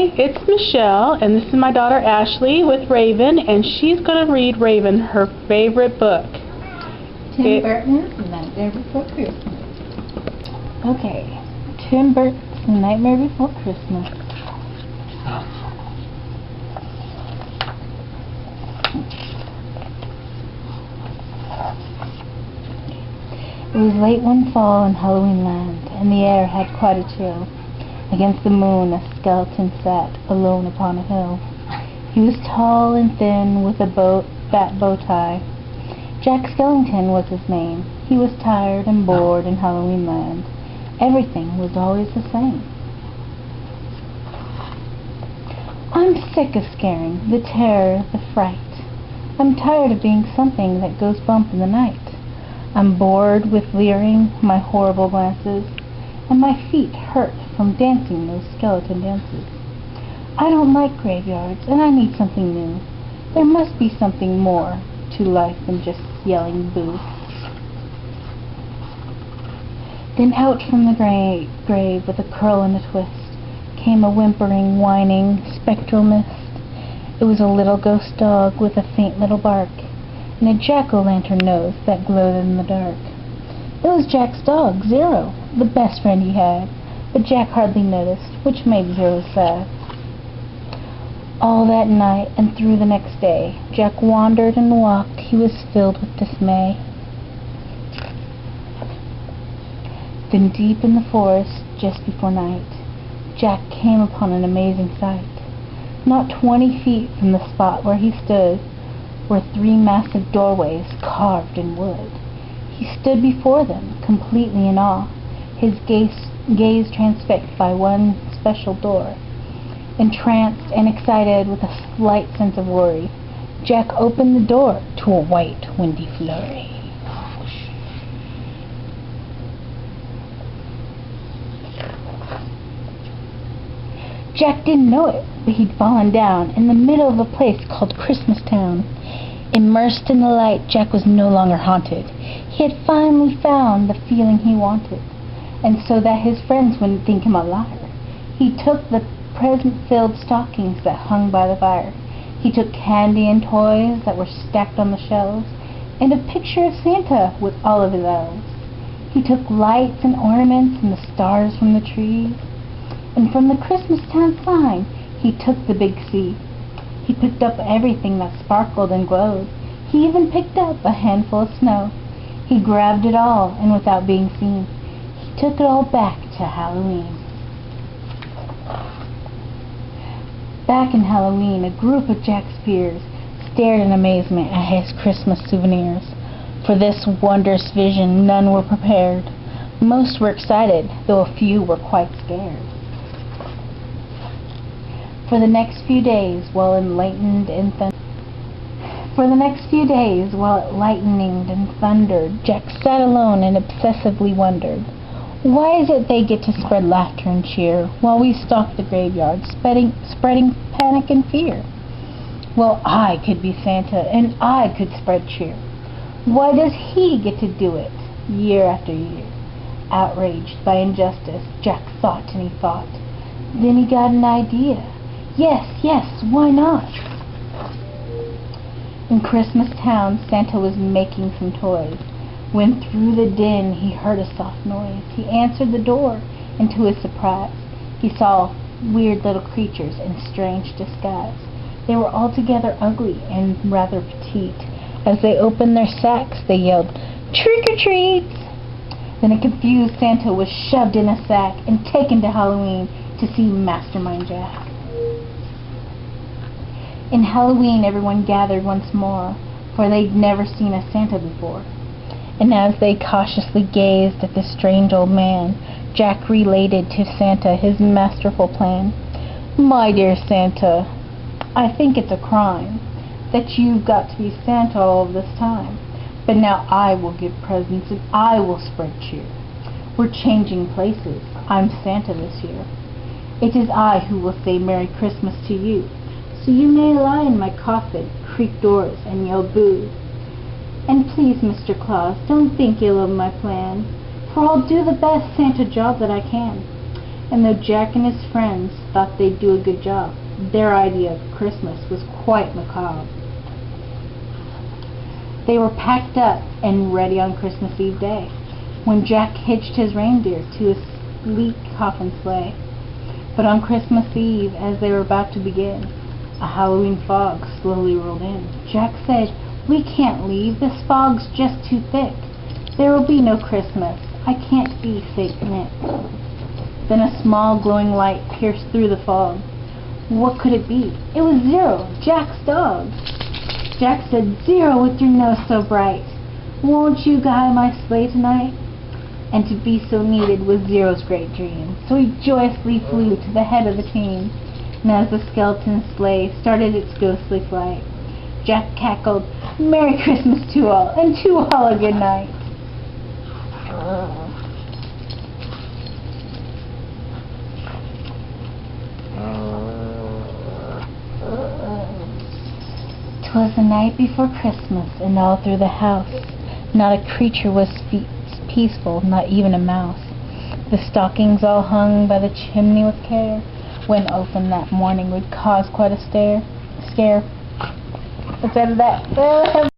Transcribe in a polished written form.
Hi, it's Michelle, and this is my daughter Ashley with Raven, and she's going to read Raven her favorite book. Tim Burton's Nightmare Before Christmas. Okay, Tim Burton's Nightmare Before Christmas. It was late one fall in Halloween Land, and the air had quite a chill. Against the moon a skeleton sat alone upon a hill. He was tall and thin, with a fat bow tie. Jack Skellington was his name. He was tired and bored in Halloween Land. Everything was always the same. I'm sick of scaring, the terror, the fright. I'm tired of being something that goes bump in the night. I'm bored with leering my horrible glances, and my feet hurt from dancing those skeleton dances. I don't like graveyards, and I need something new. There must be something more to life than just yelling boo. Then out from the grave with a curl and a twist came a whimpering, whining, spectral mist. It was a little ghost dog with a faint little bark, and a jack-o'-lantern nose that glowed in the dark. It was Jack's dog, Zero, the best friend he had, but Jack hardly noticed, which made Zero sad. All that night and through the next day, Jack wandered and walked. He was filled with dismay. Then deep in the forest, just before night, Jack came upon an amazing sight. Not 20 feet from the spot where he stood were 3 massive doorways carved in wood. He stood before them, completely in awe, his gaze transfixed by one special door. Entranced and excited with a slight sense of worry, Jack opened the door to a white, windy flurry. Jack didn't know it, but he'd fallen down in the middle of a place called Christmas Town. Immersed in the light, Jack was no longer haunted. He had finally found the feeling he wanted, and so that his friends wouldn't think him a liar, he took the present-filled stockings that hung by the fire. He took candy and toys that were stacked on the shelves, and a picture of Santa with all of his elves. He took lights and ornaments and the stars from the trees, and from the Christmas Town sign he took the big C. He picked up everything that sparkled and glowed. He even picked up a handful of snow. He grabbed it all, and without being seen, he took it all back to Halloween. Back in Halloween, a group of Jack's peers stared in amazement at his Christmas souvenirs. For this wondrous vision, none were prepared. Most were excited, though a few were quite scared. For the next few days, while it lightened and thundered, Jack sat alone and obsessively wondered, why is it they get to spread laughter and cheer, while we stalk the graveyard, spreading panic and fear? Well, I could be Santa, and I could spread cheer. Why does he get to do it, year after year? Outraged by injustice, Jack thought and he thought. Then he got an idea. Yes, why not? In Christmas Town, Santa was making some toys, when through the din he heard a soft noise. He answered the door, and to his surprise, he saw weird little creatures in strange disguise. They were altogether ugly and rather petite. As they opened their sacks, they yelled, "Trick-or-treat!" Then a confused Santa was shoved in a sack and taken to Halloween to see Mastermind Jack. In Halloween, everyone gathered once more, for they'd never seen a Santa before. And as they cautiously gazed at the strange old man, Jack related to Santa his masterful plan. "My dear Santa, I think it's a crime that you've got to be Santa all of this time. But now I will give presents and I will spread cheer. We're changing places. I'm Santa this year. It is I who will say Merry Christmas to you. So you may lie in my coffin, creak doors, and yell boo. And please, Mr. Claus, don't think ill of my plan, for I'll do the best Santa job that I can. And though Jack and his friends thought they'd do a good job, their idea of Christmas was quite macabre. They were packed up and ready on Christmas Eve day, when Jack hitched his reindeer to his sleek coffin sleigh. But on Christmas Eve, as they were about to begin, a Halloween fog slowly rolled in. Jack said, "We can't leave. This fog's just too thick. There will be no Christmas. I can't see St. Nick." Then a small glowing light pierced through the fog. What could it be? It was Zero, Jack's dog. Jack said, "Zero, with your nose so bright, won't you guide my sleigh tonight?" And to be so needed was Zero's great dream. So he joyously flew to the head of the team. And as the skeleton sleigh started its ghostly flight, Jack cackled, "Merry Christmas to all, and to all a good night." 'Twas the night before Christmas, and all through the house not a creature was peaceful, not even a mouse. The stockings all hung by the chimney with care, when opened that morning would cause quite a scare. Let's end that.